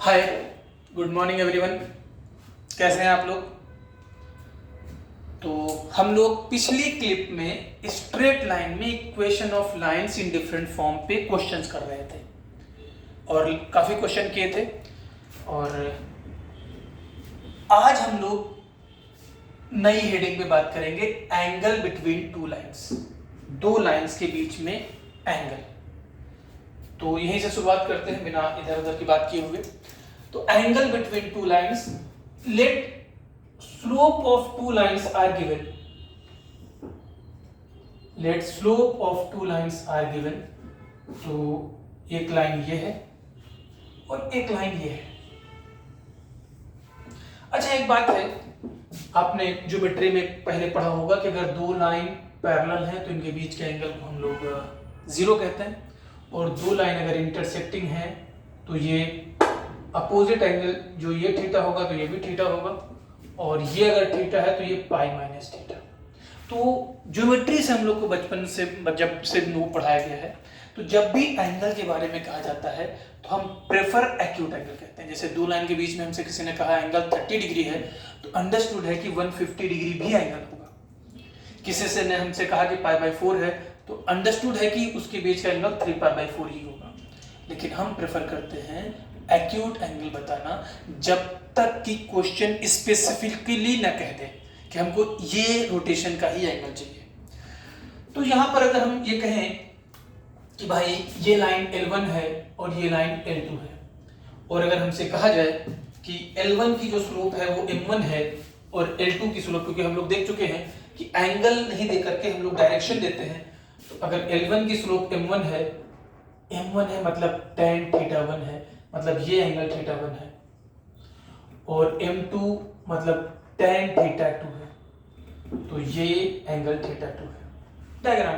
हाय, good morning everyone. कैसे हैं आप लोग? तो हम लोग पिछली क्लिप में स्ट्रेट लाइन में equation of lines in different form पे क्वेश्चंस कर रहे थे और काफ़ी क्वेश्चन किए थे। और आज हम लोग नई हेडिंग पे बात करेंगे, एंगल बिटवीन टू लाइंस, दो लाइंस के बीच में एंगल। तो यहीं से शुरुआत करते हैं बिना इधर उधर की बात किए हुए। तो angle between two lines, let slope of two lines are given, let slope of two lines are given. तो एक लाइन ये है और एक लाइन ये है। अच्छा, एक बात है, आपने ज्योमेट्री में पहले पढ़ा होगा कि अगर दो लाइन पैरेलल हैं तो इनके बीच के एंगल को हम लोग जीरो कहते हैं, और दो लाइन अगर इंटरसेक्टिंग है तो ये अपोजिट एंगल, जो ये थीटा होगा तो ये भी थीटा होगा, और ये अगर थीटा है तो ये पाई माइनस थीटा। तो ज्योमेट्री से हम लोग को बचपन से जब से वो पढ़ाया गया है, तो जब भी एंगल के बारे में कहा जाता है तो हम प्रेफर एक्यूट एंगल कहते हैं। जैसे दो लाइन के बीच में हमसे किसी ने कहा एंगल 30 डिग्री है, तो अंडरस्टूड है कि 150 डिग्री भी एंगल होगा। किसी से ने हमसे कहा कि पाई बाई 4 है, तो अंडरस्टूड है कि उसके बीच का एंगल 3 पाई बाई 4 ही होगा। लेकिन हम प्रेफर करते हैं एक्यूट एंगल बताना, जब तक कि क्वेश्चन स्पेसिफिकली न कह दे कि हमको ये रोटेशन का ही एंगल चाहिए। तो यहां पर अगर हम ये कहें कि भाई ये लाइन L1 है और ये लाइन L2 है, और अगर हमसे कहा जाए कि L1 की जो स्लोप है वो M1 है और L2 की स्लोप, क्योंकि हम लोग देख चुके हैं कि एंगल नहीं दे करके हम लोग डायरेक्शन देते हैं, तो अगर L1 की स्लोप M1 है, M1 है मतलब tan थीटा 1 है, मतलब ये एंगल थीटा 1 है, और M2 मतलब tan थीटा 2 है, तो ये एंगल थीटा 2 है। डायग्राम,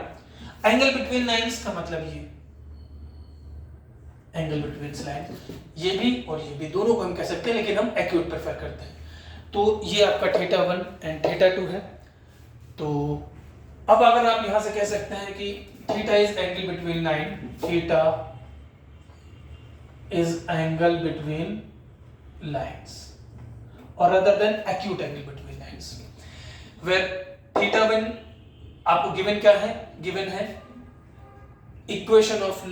एंगल बिटवीन लाइंस का मतलब ये एंगल बिटवीन लाइंस, ये भी और ये भी, दोनों को हम कह सकते हैं, लेकिन हम एक्यूट प्रेफर करते हैं। तो ये आपका थीटा 1 एंड थीटा 2 है। तो अब अगर आप यहां से कह सकते हैं कि theta is angle between line, theta is angle between lines, और other than acute angle between lines, where theta 1 आपको गिवन क्या है, गिवन है इक्वेशन ऑफ,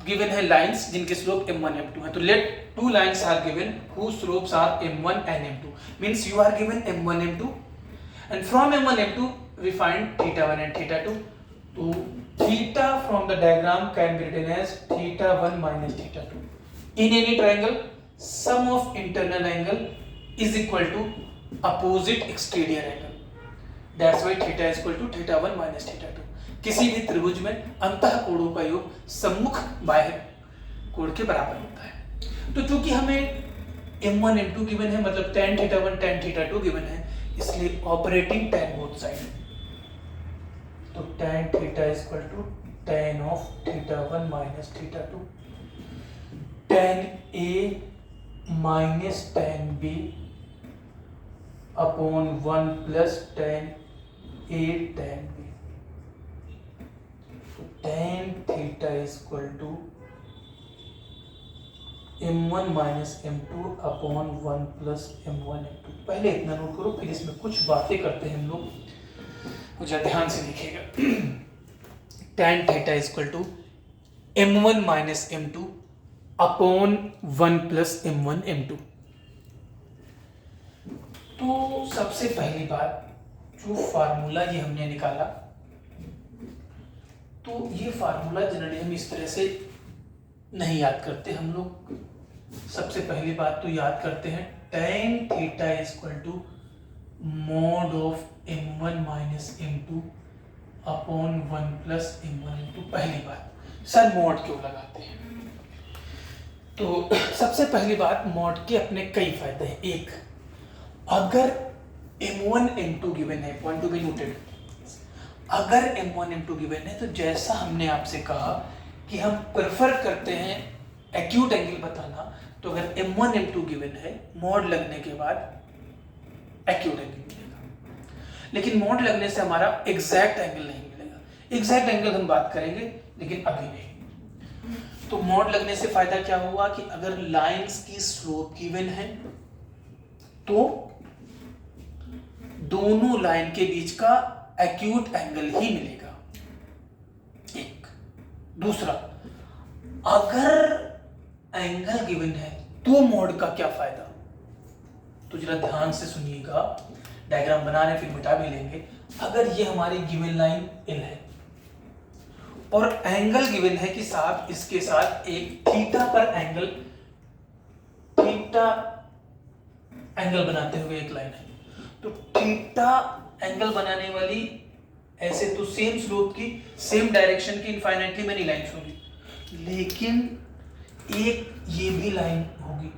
गिवन है लाइंस जिनके स्लोप m1 m2 है। तो let two lines are given whose slopes are m1 and m2, means you are given m1 m2 and from m1 m2 we find theta 1 and theta 2. तो theta from the diagram can be written as theta 1 minus theta 2. In any triangle, sum of internal angle is equal to opposite exterior angle. That's why theta is equal to theta 1 minus theta 2. किसी भी त्रिभुज में अंतः कोणों का योग सम्मुख बाह्य कोण के बराबर होता है। तो चूंकि हमें m1 m2 गिवन है, मतलब tan theta 1 tan theta 2 given है, इसलिए ऑपरेटिंग tan बोथ साइड, तो tan theta is equal to tan of theta 1 minus theta 2, tan a minus tan b upon 1 plus tan a tan b। tan theta is equal to m1 minus m2 upon 1 plus m1 m2। पहले इतना note करो, फिर इसमें कुछ बातें करते हैं हम लोग, मुझे ध्यान से देखिएगा। tan theta is equal to m1 minus m2 upon 1 plus m1 m2। तो सबसे पहली बात, जो फार्मूला ये हमने निकाला, तो ये फार्मूला जनरली हम इस तरह से नहीं याद करते हम लोग। सबसे पहली बात तो याद करते हैं tan theta is equal to mod of m1 minus m2 upon 1 plus m1 m2। पहली बात, सर मॉड क्यों लगाते हैं? तो सबसे पहली बात, मॉड के अपने कई फायदे हैं। एक, अगर m1 m2 गिवन है, पॉइंट टू बी नोटेड, अगर m1 m2 गिवन है, तो जैसा हमने आपसे कहा कि हम प्रेफर करते हैं एक्यूट एंगल बताना, तो अगर m1 m2 गिवन है, मॉड लगने के बाद एक्यूट एंगल मिलेगा। लेकिन मॉड लगने से हमारा एग्जैक्ट एंगल नहीं मिलेगा। एग्जैक्ट एंगल हम बात करेंगे, लेकिन अभी नहीं। तो मॉड लगने से फायदा क्या हुआ कि अगर लाइंस की स्लोप गिवन है तो दोनों लाइन के बीच का एक्यूट एंगल ही मिलेगा, एक। दूसरा, अगर एंगल गिवन है तो मॉड का क्या फायदा, तो जरा ध्यान से सुनिएगा, डायग्राम बना रहे फिर मिटा भी लेंगे। अगर ये हमारी गिवन लाइन एल है और एंगल गिवन है कि साहब इसके साथ एक थीटा पर एंगल, थीटा एंगल बनाते हुए एक लाइन है, तो थीटा एंगल बनाने वाली ऐसे तो सेम स्लोप की सेम डायरेक्शन की इनफाइनाइटली मेनी लाइंस होंगी, लेकिन एक ये भी लाइन होगी।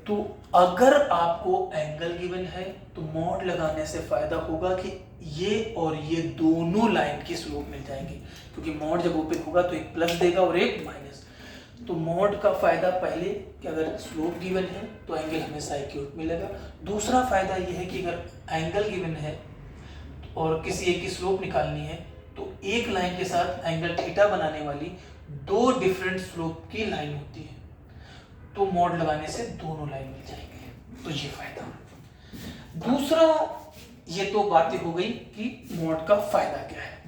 तो अगर आपको एंगल गिवन है तो मॉड लगाने से फायदा होगा कि ये और ये दोनों लाइन की स्लोप मिल जाएंगे, क्योंकि मॉड जब ओपन होगा तो एक प्लस देगा और एक माइनस। तो मॉड का फायदा पहले कि अगर स्लोप गिवन है तो एंगल हमेशा एक्यूट मिलेगा। दूसरा फायदा ये है कि अगर एंगल गिवन है और किसी एक की स्लोप निकालनी है तो एक लाइन के साथ एंगल थीटा बनाने वाली दो डिफरेंट स्लोप की लाइन होती है, तो मॉड लगाने से दोनों लाइन मिल जाएंगे, तो ये फायदा। दूसरा, ये तो बातें हो गई कि मॉड का फायदा क्या है,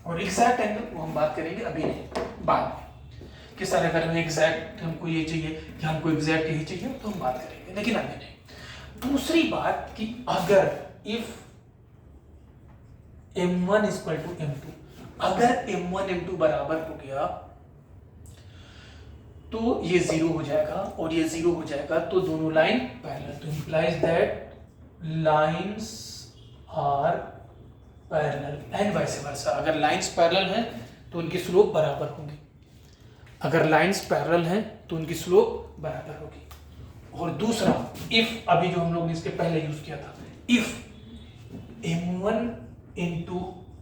और एग्जैक्ट एंगल को हम बात करेंगे अभी नहीं, बाद में कि सर अगर हमें एग्जैक्ट हमको ये चाहिए कि हमको एग्जैक्ट यही चाहिए तो हम बात करेंगे, लेकिन अभी नहीं। दूसरी बात कि अगर if m1 equal to m2, अगर m1 m2 बराबर हो गया तो ये 0 हो जाएगा और ये 0 हो जाएगा, तो दोनों लाइन पैरेलल, तो implies that lines are parallel and vice versa. अगर लाइंस पैरेलल हैं तो उनकी स्लोप बराबर होगी, अगर लाइंस पैरेलल हैं तो उनकी स्लोप बराबर होगी। और दूसरा, इफ अभी जो हम लोग ने इसके पहले यूज किया था, if m1 into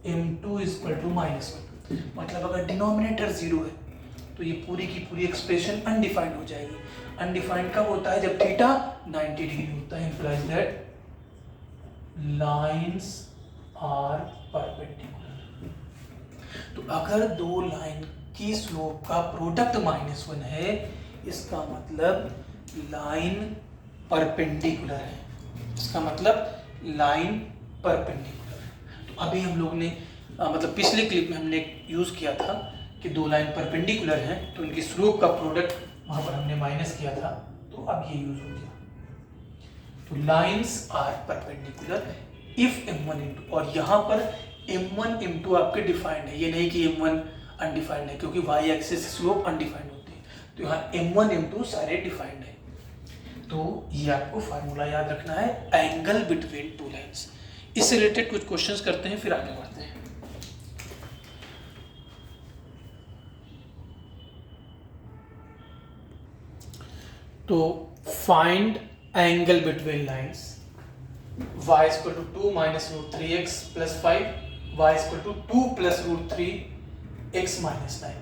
m2 equal to -1, मतलब अगर डिनोमिनेटर 0 है तो ये पूरी की पूरी एक्सप्रेशन अनडिफाइंड हो जाएगी। अनडिफाइंड कब होता है, जब थीटा 90 डिग्री होता है। Implies that lines are perpendicular. तो अगर दो लाइन की स्लोप का प्रोडक्ट -1 है, इसका मतलब लाइन परपेंडिकुलर है, इसका मतलब लाइन परपेंडिकुलर है। तो अभी हम लोग ने मतलब पिछले क्लिप में हमने यूज किया था कि दो लाइन परपेंडिकुलर हैं तो उनकी स्लोप का प्रोडक्ट वहां पर हमने माइनस किया था, तो अब ये यूज हो गया। तो lines are perpendicular if m1 m2, और यहाँ पर m1 m2 आपके डिफाइंड है, ये नहीं कि m1 अनडिफाइंड है, क्योंकि y एक्सिस स्लोप अनडिफाइंड होती है, तो यहाँ m1 m2 सारे डिफाइंड है। तो ये आपको फार्मूला याद रखना है, एंगल बिटवीन टू लाइंस। इससे रिलेटेड कुछ क्वेश्चंस करते हैं फिर आगे बढ़ते हैं। तो find angle between lines, y equal to 2 minus root 3x plus 5, y equal to 2 plus root 3x minus 9।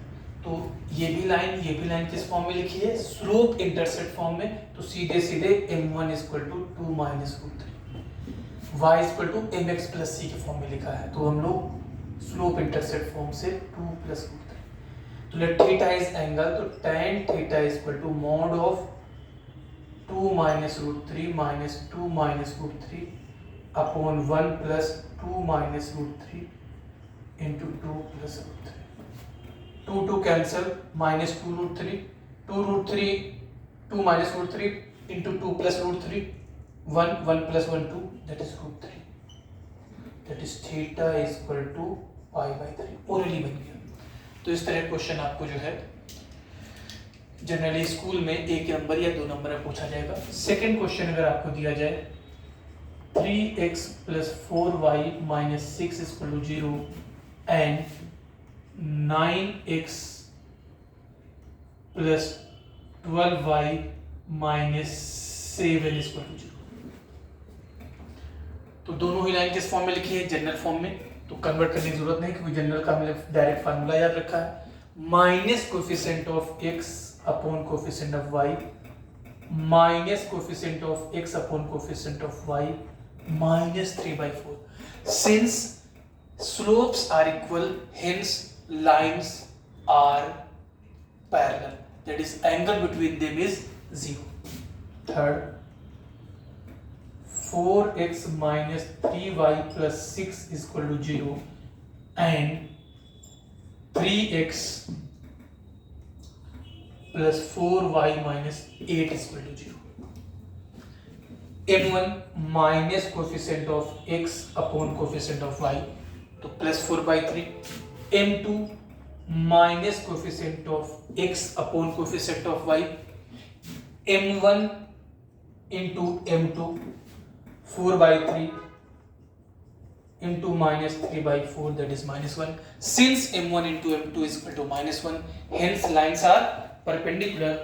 तो ये भी लाइन किस फॉर्म में लिखी है, स्लोप इंटरसेप्ट फॉर्म में, तो सीधे सीधे m1 equal to 2 minus root 3, y equal to mx plus c के फॉर्म में लिखा है, तो हम लोग स्लोप इंटरसेप्ट फॉर्म से 2 प्लस रूट 3। तो लेट थीटा इज एंगल, तो tan theta equal to mod of 2 minus root 3 minus 2 minus root 3 upon 1 plus 2 minus root 3 into 2 plus root 3। 2 cancel, minus 2 root 3, 2 root 3 2 minus root 3 into 2 plus root 3, 1 plus 1 2, that is root 3, that is theta equal to pi by 3। Orally बन गया। तो इस तरह question आपको जो है generally school में 1 number या 2 नंबर में पूछा जाएगा। सेकंड क्वेश्चन अगर आपको दिया जाए 3x plus 4y minus 6 equal to 0 and 9x plus 12y minus 7 equal to 0, तो दोनों ही लाइन किस फॉर्म में लिखी है, जनरल फॉर्म में। तो कन्वर्ट करने की जरूरत नहीं क्योंकि जनरल का हमने डायरेक्ट फार्मूला याद रखा है, माइनस कोफिशिएंट ऑफ x अपॉन coefficient of y minus coefficient of x अपॉन coefficient of y -3/4. Since slopes are equal, hence lines are parallel. That is, angle between them is 0. Third, 4x minus 3y plus 6 is equal to 0 and 3x plus 4y minus 8 is equal to 0. m1 minus coefficient of x upon coefficient of y, तो plus 4/3. m2 minus coefficient of x upon coefficient of y, m1 into m2 4/3 into -3/4, that is -1. Since m1 into m2 is equal to -1, hence lines are perpendicular.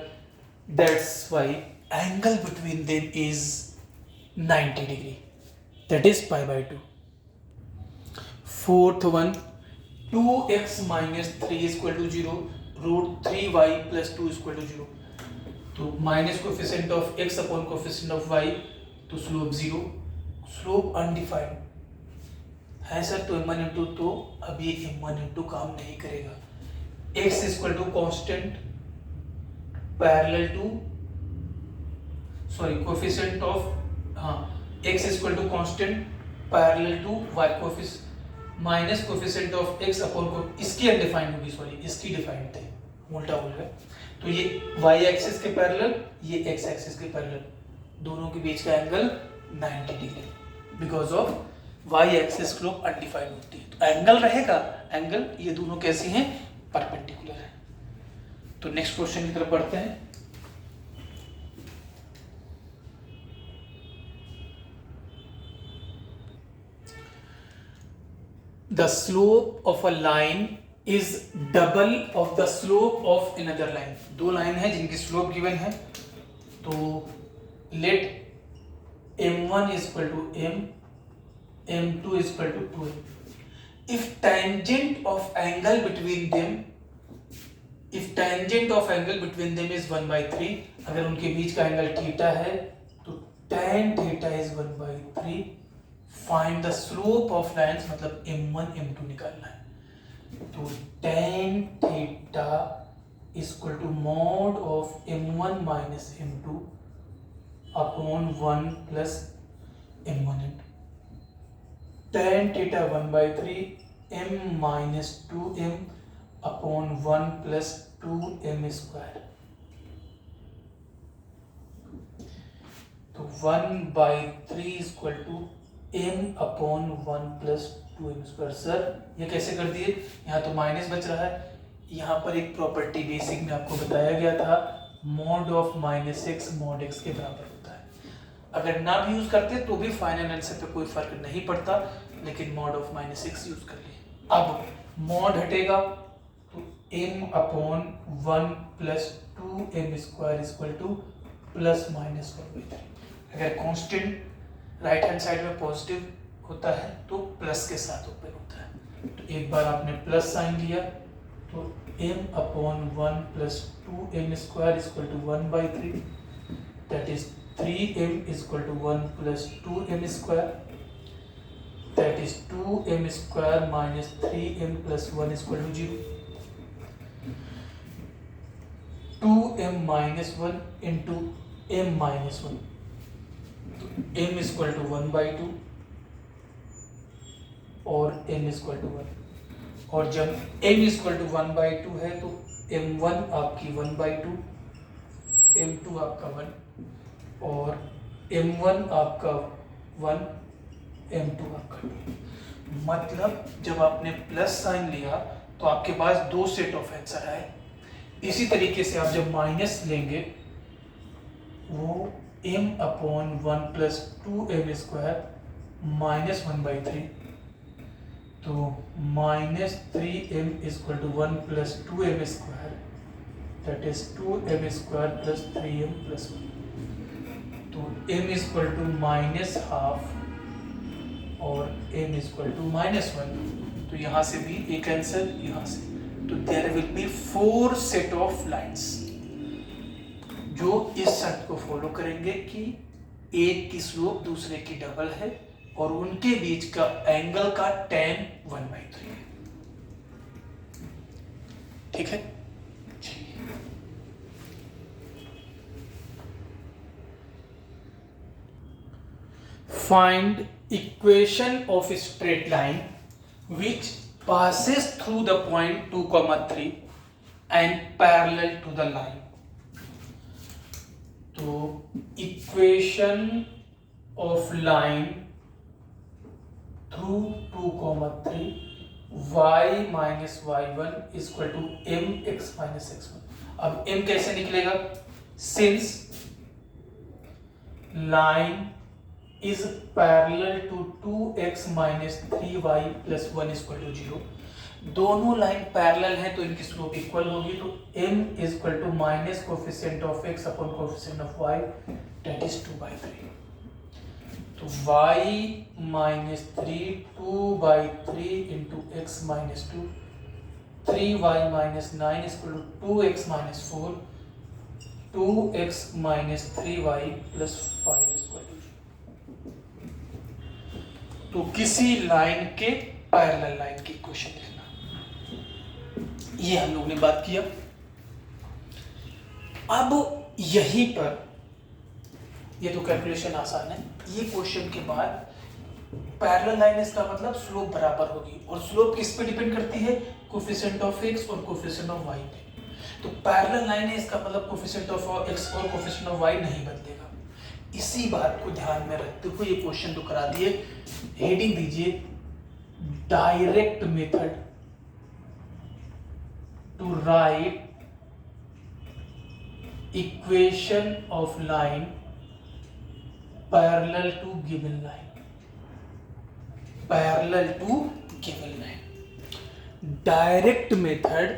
That's why angle between them is 90 degree. That is pi/2. Fourth one, 2x minus 3 is equal to 0. Root 3y plus 2 is equal to 0. तो minus coefficient of x अपॉन coefficient of y, तो slope 0. Slope undefined है sir, तो m1 into, तो अब ये m1 into काम नहीं करेगा. x equal to constant parallel to, sorry coefficient of, हाँ, x equal to constant parallel to y coefficient minus coefficient of x upon, इसकी अनडिफाइंड होगी, सॉरी इसकी डिफाइंड थे, उल्टा बोल गया. तो ये y एक्सिस के पैरेलल, ये x एक्सिस के पैरेलल, दोनों के बीच का angle 90 degree, because of y axis slope undefined होती है. तो एंगल रहेगा, एंगल ये दोनों कैसी हैं, परपेंडिकुलर है. तो नेक्स्ट क्वेश्चन की तरफ बढ़ते हैं. The slope of a line is double of the slope of another line. दो लाइन है जिनकी स्लोप गिवन है, तो let m1 is equal to m, m2 is equal to 2m. If tangent of angle between them is 1/3, अगर उनके बीच का angle theta है, तो tan theta is 1/3. Find the slope of lines, मतलब m1 m2 निकालना है. तो tan theta is equal to mod of m1 minus m2 upon 1 plus m1 into tan theta 1/3 m minus 2m upon 1 plus 2m square. तो 1/3 is equal to m upon 1 plus 2m square. Sir ये कैसे कर दिए, यहाँ तो minus बच रहा है. यहाँ पर एक प्रॉपर्टी बेसिक में आपको बताया गया था, mod of -x mod x के बराबर होता है. अगर ना भी यूज करते तो भी फाइनल आंसर पे कोई फर्क नहीं पड़ता, लेकिन मॉड ऑफ -x यूज कर लिए. अब मॉड हटेगा, तो m upon 1 plus 2m square is equal two plus minus 1/3. अगर कांस्टेंट राइट हैंड साइड में पॉजिटिव होता है तो प्लस के साथ ओपन होता है. तो एक बार आपने प्लस साइन लिया, तो m upon 1 plus 2m square is equal to 1/3. That is 3m is equal to 1 plus 2m square. That is 2m square minus 3m plus 1 is equal to 0. 2m minus 1 into m minus 1, m is equal to 1/2 और m is equal to 1. और जब m is equal to 1/2 है, तो m1 आपकी 1/2, m2 आपका 1 और m1 आपका 1, m2 आपका 2. मतलब जब आपने प्लस साइन लिया तो आपके पास दो सेट ऑफ आंसर आए. इसी तरीके से आप जब माइनस लेंगे, वो m upon 1 plus 2m square minus 1/3, तो minus 3m is equal to 1 plus 2m square, that is 2m square plus 3m plus 1. तो m is equal to minus half और m इज इक्वल टू -1. तो यहाँ से भी एक answer, यहाँ से, तो there will be 4 set of lines जो इस शर्त को फॉलो करेंगे कि एक की स्लोप दूसरे की डबल है और उनके बीच का एंगल का tan 1/3 है। ठीक है, find equation of a straight line which passes through the point 2, 3 and parallel to the line. तो equation of line through 2, 3 y minus y1 is equal to mx minus x1. अब m कैसे निकलेगा? Since line is parallel to 2x minus 3y plus 1 is equal to 0. दोनों line parallel हैं तो इनकी slope equal होगी, तो m is equal to minus coefficient of x upon coefficient of y, that is 2/3. तो y minus 3 2/3 into x minus 2, 3y minus 9 is equal to 2x minus 4, 2x minus 3y plus 5 is equal to 0. तो किसी line के parallel line की equation लिखना, ये हम लोग ने बात किया। अब यहीं पर ये तो कैलकुलेशन आसान है, ये क्वेश्चन के बाद पैरेलल लाइन इसका मतलब स्लोप बराबर होगी, और स्लोप किस पे डिपेंड करती है? कोफिशिएंट ऑफ x और कोफिशिएंट ऑफ y पे। तो पैरेलल लाइन है, इसका मतलब कोफिशिएंट ऑफ x और कोफिशिएंट ऑफ y नहीं बदलेगा। इसी बात को ध्यान में रखते हुए ये क्वेश्चन तो करा दिए। हेडिंग दीजिए direct method to write equation of line parallel to given line, parallel to given line, direct method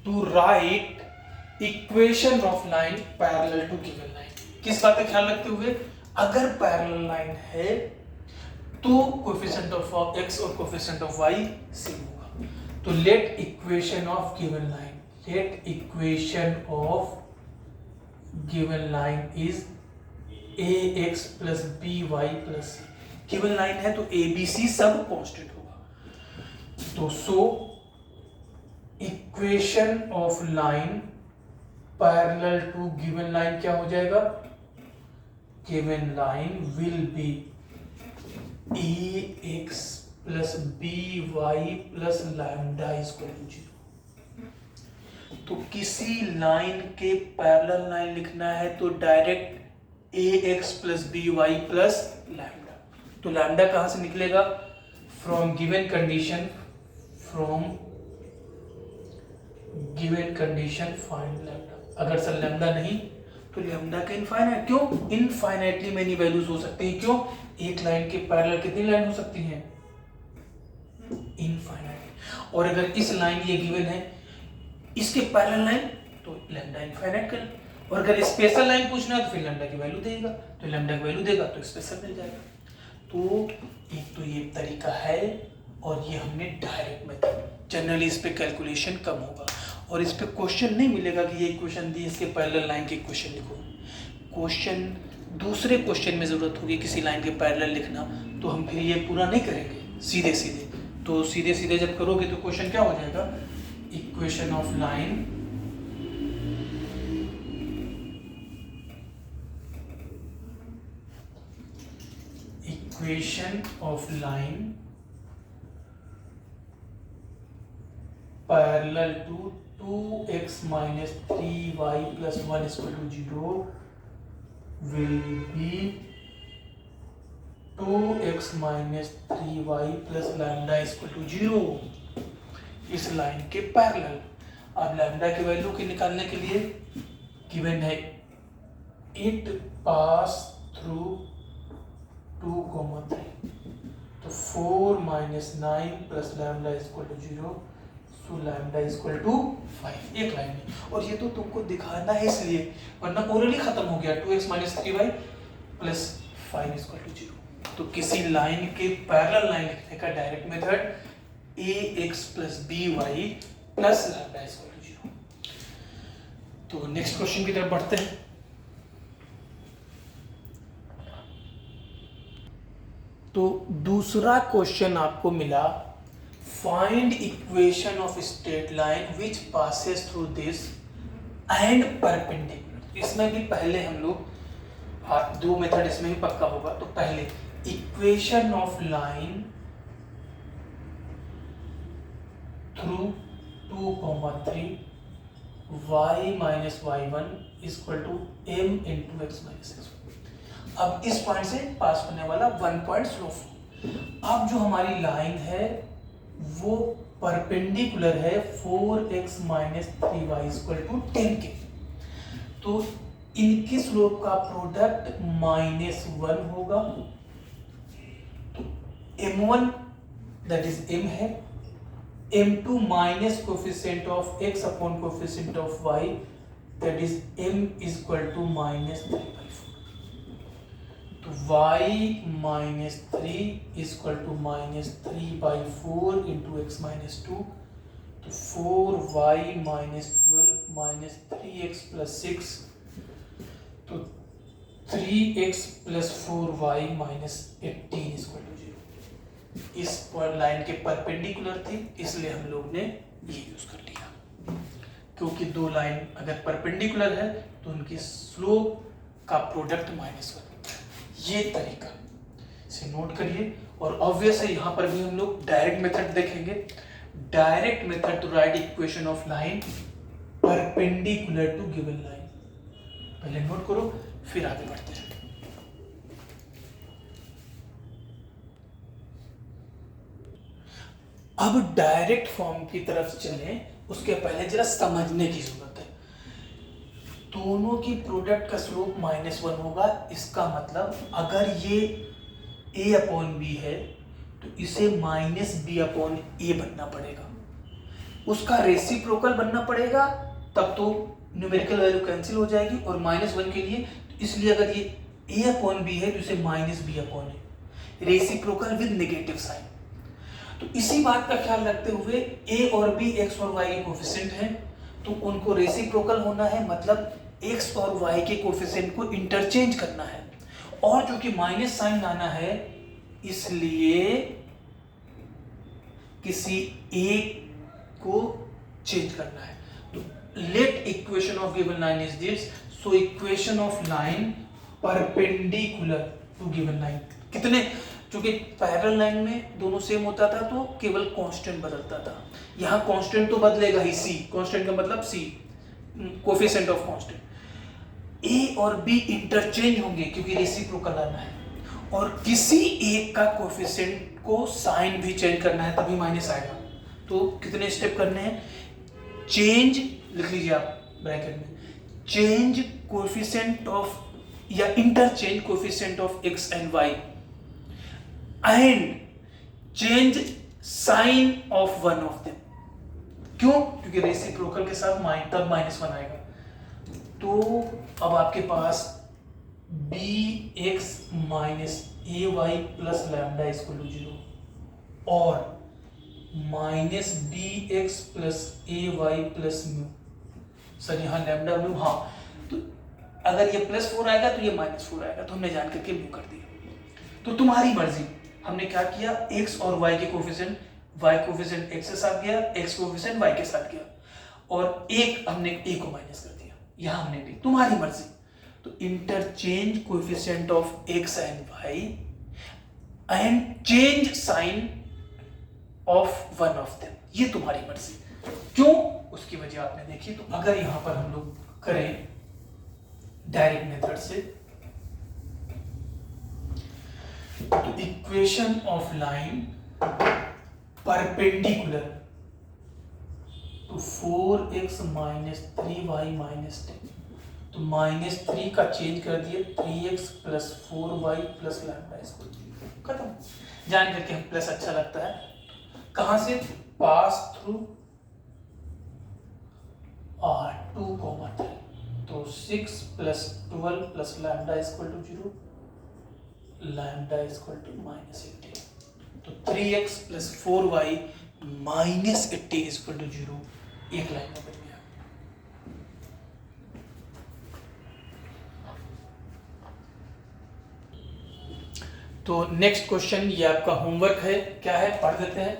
to write equation of line parallel to given line. किस बात का ख्याल रखते हुए? अगर पैरेलल लाइन है तो कोएफिशिएंट ऑफ x और कोएफिशिएंट ऑफ y सेम होगा। तो let equation of given line, let equation of given line is ax plus by plus c। Given line है तो abc सब कांस्टेंट होगा। तो so equation of line parallel to given line क्या हो जाएगा? Given line will be ax plus by plus lambda is equal to 0। तो किसी लाइन के पैरेलल लाइन लिखना है तो direct ax plus by plus lambda। तो लैम्डा कहां से निकलेगा? From given condition, from given condition find lambda. अगर सर लैम्डा नहीं तो लैम्डा का इनफाइनाइट, क्यों? इनफाइनाइटली मेनी वैल्यूज हो सकती हैं। क्यों? एक लाइन के पैरेलल कितनी लाइन हो सकती हैं? इनफाइनाइट। और अगर इस लाइन ये गिवन है, इसके पैरेलल लाइन, तो लैम्डा इनफाइनाइट कर। और अगर स्पेशल लाइन पूछना है तो फिर लैम्डा की वैल्यू देगा, तो लैम्डा की वैल्यू देगा तो स्पेशल मिल जाएगा। तो एक तो ये तरीका है, और ये हमने डायरेक्ट मेथड। जनरली इस पे कैलकुलेशन कम होगा, और इस पे क्वेश्चन नहीं मिलेगा कि ये इक्वेशन दी, इसके पैरेलल लाइन की इक्वेशन लिखो। क्वेश्चन दूसरे क्वेश्चन में जरूरत होगी किसी लाइन के पैरेलल लिखना, तो हम फिर ये पूरा नहीं करेंगे सीधे सीधे। तो सीधे सीधे जब करोगे तो क्वेश्चन क्या हो जाएगा? Equation of line equation of line parallel to 2x minus 3y plus 1 is equal to 0 will be 2x minus 3y plus lambda is equal to 0 इस लाइन के पैरेलल। अब लैम्डा की वैल्यू के निकालने के लिए गिवन है इट पास थ्रू 2, 3, तो 4 minus 9 plus lambda is equal to 0, so lambda is equal to 5। एक लाइन में, और ये तो तुमको दिखाना है इसलिए, वरना ऑलरेडी खत्म हो गया। 2x minus 3y plus 5 is equal to 0। तो किसी लाइन के पैरेलल लाइन लिखने का direct method ax plus by plus lambda is equal to 0। तो नेक्स्ट क्वेश्चन की तरफ बढ़ते हैं। तो दूसरा क्वेश्चन आपको मिला, find equation of straight line which passes through this and perpendicular. इसमें भी पहले हम लोग दो मेथड इसमें भी पक्का होगा। तो पहले equation of line through 2,3 y minus y1 equal to m into x minus x. अब इस पॉइंट से पास होने वाला 1 पॉइंट स्लोप। अब जो हमारी लाइन है वो परपेंडिकुलर है 4x minus 3y equal to 10 के। तो इनकी स्लोप का प्रोडक्ट -1 होगा। तो m1 दैट इज m है, m2 minus coefficient of x अपॉन coefficient of y that is m equal to -3/4। तो y minus 3 equal to -3/4 into x minus 2। तो 4y minus 12 minus 3x plus 6। तो 3x plus 4y minus 18 equal to 0। इस line के perpendicular थी इसलिए हम लोग ने ये यूज कर लिया, क्योंकि दो लाइन अगर परपेंडिकुलर है तो उनकी स्लोप का प्रोडक्ट -1। ये तरीका से नोट करिए। और ऑब्वियस है यहाँ पर भी हम लोग डायरेक्ट मेथड देखेंगे। Direct method to write equation of line perpendicular to given line. पहले नोट करो फिर आगे बढ़ते हैं। अब डायरेक्ट फॉर्म की तरफ चलें उसके पहले जरा समझने की जरूरत है। दोनों की प्रोडक्ट का स्लोप -1 होगा। इसका मतलब अगर ये a अपॉन b है तो इसे -b/a बनना पड़ेगा। उसका रेसिप्रोकल बनना पड़ेगा, तब तो न्यूमेरिकल वैल्यू कैंसिल हो जाएगी। और -1 के लिए, इसलिए अगर ये a अपॉन b है तो इसे -b/a, reciprocal with negative sign. तो इसी बात का ख्याल रखते हुए a और b x और y के कोफिशिएंट हैं, तो उनको रेसिप्रोकल होना है, मतलब x और y के कोफिशिएंट को इंटरचेंज करना है। और जो कि माइनस साइन आना है, इसलिए किसी एक को चेंज करना है। तो let equation of given line is this. So equation of line perpendicular to given line कितने, क्योंकि पैरेलल लाइन में दोनों सेम होता था तो केवल कांस्टेंट बदलता था। यहाँ कांस्टेंट तो बदलेगा ही, c कांस्टेंट का मतलब c coefficient of constant. a और b इंटरचेंज होंगे क्योंकि रेसिप्रोकल आना है, और किसी एक का कोफिशिएंट को साइन भी चेंज करना है तभी माइनस आएगा। तो कितने स्टेप करने हैं? चेंज लिख लीजिए आप ब्रैकेट में, चेंज कोफिशिएंट ऑफ या interchange coefficient of x and y and change sign of one of them. क्यों? क्योंकि रेसिप्रोकल के साथ तब -1 आएगा। तो अब आपके पास bx minus ay plus lambda equal to 0 और minus bx plus ay plus mu, sir यहाँ लैम्डा म्यू, हाँ, तो अगर ये +4 आएगा तो ये -4 आएगा, तो हमने जान करके म्यू कर दिया। तो तुम्हारी मर्जी, हमने क्या किया, x और y के कोफिशिएंट, y कोफिशिएंट x के साथ गया, x कोफिशिएंट y के साथ गया, और एक हमने a को माइनस कर दिया, यहाँ हमने भी, तुम्हारी मर्जी। तो interchange coefficient of x and y and change sign of one of them, ये तुम्हारी मर्जी। क्यों? उसकी वजह आपने देखी। तो अगर यहां पर हम लोग करें डायरेक्ट मेथड से, तो equation of line perpendicular to 4x minus 3y minus 10, तो -3 का चेंज कर दिए 3x plus 4y plus lambda इसको खत्म। जान करके हम प्लस अच्छा लगता है, कहां से? पास थ्रू R2, 3, तो 6 plus 12 plus lambda equal to 0, lambda equal to -18। तो 3x plus 4y minus 18 equal to 0 एक लाइन में बन गया। तो नेक्स्ट क्वेश्चन ये आपका होमवर्क है, क्या है पढ़ देते हैं।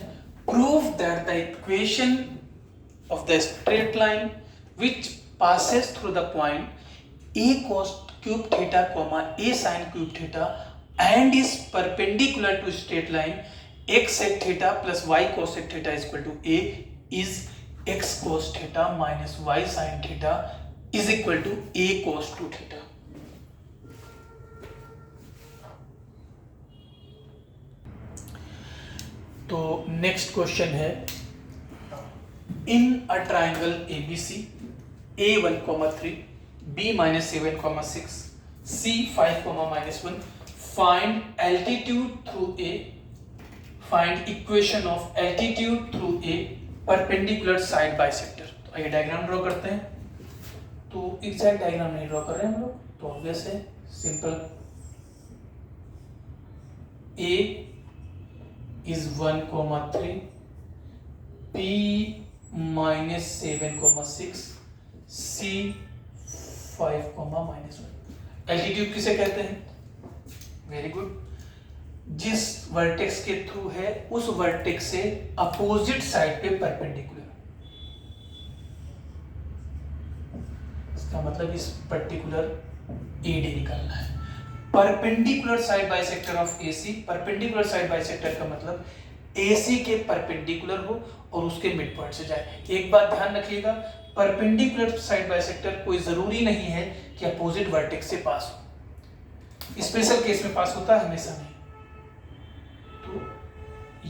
Prove that the equation of the straight line which passes through the point a cos cube theta comma a sin cube theta and is perpendicular to straight line x sec theta plus y cos sec theta is equal to a is x cos theta minus y sin theta is equal to a cos 2 theta। तो next question है, in a triangle ABC A1,3 B -7,6 C 5,-1 find altitude through A, find equation of altitude through A perpendicular side bisector। तो आइए diagram draw करते हैं। तो exact diagram नहीं draw कर रहे हैं हम लोग, तो ऑब्वियस है simple. A is 1,3 B -7,6 C 5,-1। Altitude किसे कहते हैं? वेरी गुड, जिस वर्टेक्स के थ्रू है उस वर्टेक्स से अपोजिट साइड पे परपेंडिकुलर। इसका मतलब इस पर्टिकुलर AD निकालना है। Perpendicular side bisector of AC, perpendicular side bisector का मतलब AC के परपेंडिकुलर हो और उसके मिड पॉइंट से जाए। एक बात ध्यान रखिएगा, परपेंडिकुलर साइड बाइसेक्टर कोई जरूरी नहीं है कि अपोजिट वर्टेक्स से पास हो, स्पेशल केस में पास होता है, हमेशा नहीं। तो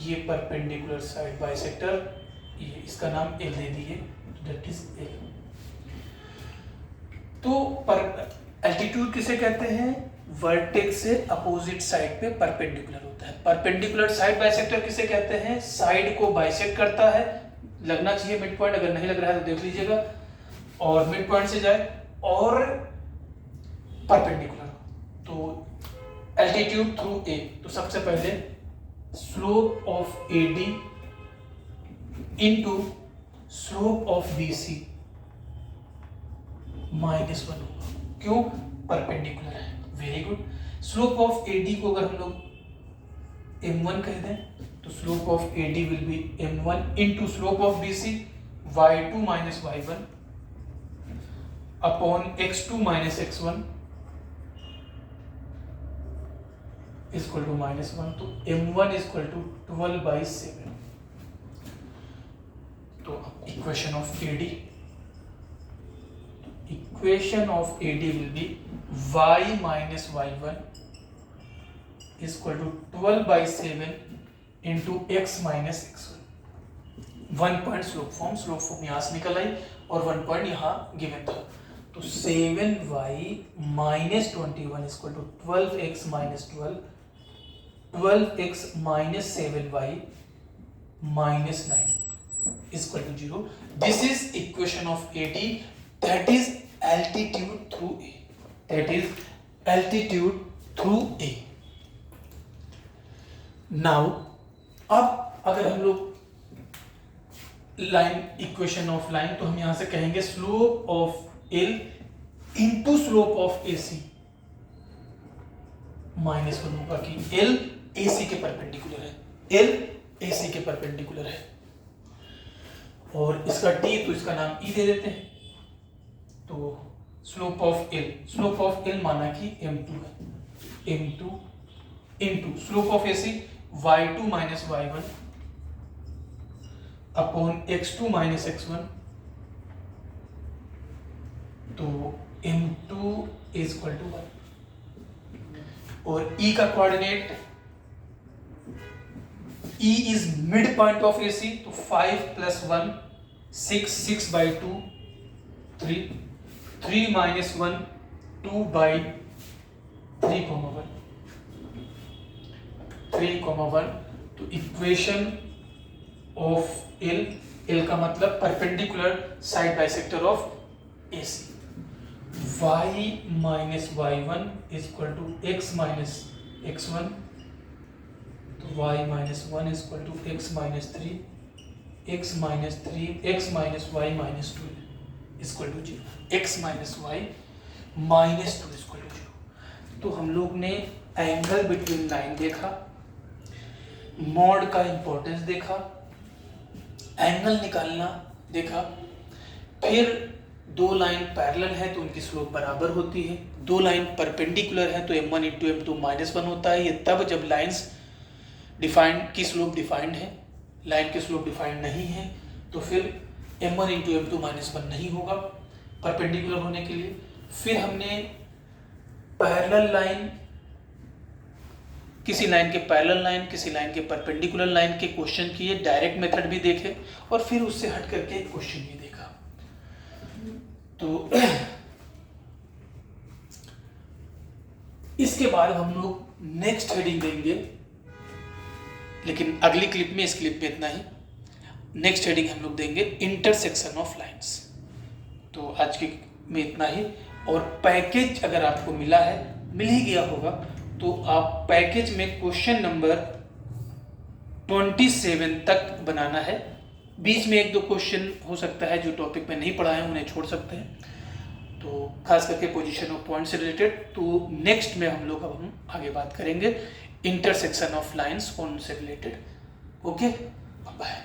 ये परपेंडिकुलर साइड बाइसेक्टर, ये इसका नाम L दे दिए, दैट इज L। तो पर एल्टीट्यूड किसे कहते हैं? वर्टेक्स से अपोजिट साइड पे परपेंडिकुलर होता है। परपेंडिकुलर साइड बाइसेक्टर किसे कहते हैं? साइड को बाइसेक्ट करता है, लगना चाहिए मिड पॉइंट, अगर नहीं लग रहा है तो देख लीजिएगा, और मिड पॉइंट से जाए और परपेंडिकुलर। तो एल्टीट्यूड थ्रू A, तो सबसे पहले slope of AD into slope of BC -1 होगा। क्यों? परपेंडिकुलर है। Very good. Slope of AD को अगर हम लोग M1 कह दें तो slope of AD will be M1 into slope of BC y2 - y1 upon x2 - x1 equal to -1। तो M1 इक्वल टू 12/7। तो equation of AD, equation of AD will be y minus y1 is equal to 12/7 into x minus x1। 1 point slope form यहाँ से निकल आई और 1 point यहाँ given था। तो 7y minus 21 is equal to 12x minus 12, 12x minus 7y minus 9 is equal to 0। This is equation of AD, that is altitude through A, that is altitude through A। now अब अगर हम लोग line, equation of line, तो हम यहां से कहेंगे slope of L into slope of AC -1 होगा कि L AC के परपेंडिकुलर है, L AC के परपेंडिकुलर है, और इसका T तो इसका नाम E दे देते हैं। तो स्लोप ऑफ L माना कि M2 है, M2 into slope of AC y2 - y1 upon x2 - x1। तो M2 इज इक्वल टू 1, और E का coordinate, E is mid point of AC, तो 5 + 1 6, 6/2 3, 3 - 1 2/3, 3,1। तो इक्वेशन ऑफ L का मतलब perpendicular side bisector of AC, y minus y1 is equal to x minus x1। तो y minus 1 is equal to x minus 3, x minus 3, x minus y minus 2 is equal to 0, x minus y minus 2 is equal to 0। तो हम लोग ने angle between line देखा, mod का importance देखा, angle निकालना देखा, फिर दो लाइन पैरेलल है तो उनकी स्लोप बराबर होती है, दो लाइन परपेंडिकुलर है तो m1 इंटू m2 -1 होता है। ये तब जब लाइंस डिफाइंड की स्लोप डिफाइंड है, लाइन की स्लोप डिफाइंड नहीं है तो फिर m1 इंटू m2 -1 नहीं होगा परपेंडिकुलर होने के लिए। फिर हमने पैरेलल लाइन, किसी लाइन के पैरेलल लाइन, किसी लाइन के परपेंडिकुलर लाइन के क्वेश्चन किए, डायरेक्ट मेथड भी देखे और फिर उससे हट करके एक क्वेश्चन भी देखा। तो इसके बाद हम लोग नेक्स्ट हेडिंग देंगे, लेकिन अगली क्लिप में, इस क्लिप में इतना ही। नेक्स्ट हेडिंग हम लोग देंगे इंटरसेक्शन ऑफ लाइंस। तो आज की में इतना ही। और पैकेज अगर आपको मिला है, मिल ही गया होगा, तो आप पैकेज में क्वेश्चन नंबर 27 तक बनाना है। बीच में एक दो क्वेश्चन हो सकता है जो टॉपिक में नहीं पढ़ा है, उन्हें छोड़ सकते हैं, तो खास करके पोजीशन ऑफ पॉइंट से रिलेटेड। तो नेक्स्ट में हम लोग अब हम आगे बात करेंगे इंटरसेक्शन ऑफ लाइंस उनसे रिलेटेड। Okay, bye.